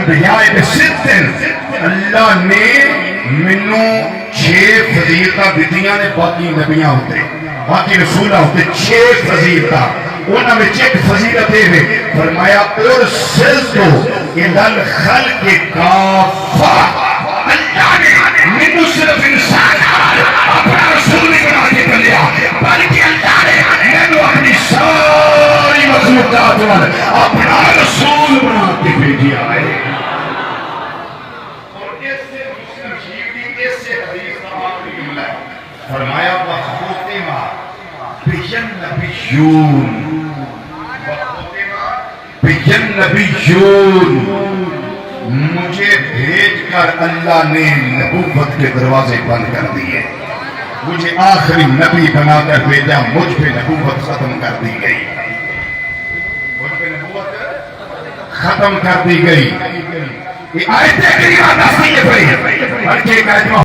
الانبیاء بستن، اللہ نے منو 6 فضیلتاں دتیاں نے، باقی نبیاں ہوتے باقی رسولہ ہوتے 6 فضیلتاں، انہاں میں ایک فضیلت ہے فرمایا ارسلت الی الخلق کافہ، اللہ نے منو صرف انسان اپنا رسول نہیں بنا کے بھیجا، بلکہ اللہ نے منو اپنی ساری مخلوقات پر اپنا رسول بنا کے بھیجا ہے۔ فرمایا وَخُتِمَ بِالنَّبِيُّونَ، مجھے بھیج کر اللہ نے نبوت کے دروازے بند کر دیے، مجھے آخری نبی بنا کر بھیجا، مجھ پہ نبوت ختم کر دی گئی، مجھ پہ نبوت ختم کر دی گئی۔ یہ آیت کریمہ دس نہیں ہے بھائی، بلکہ ایک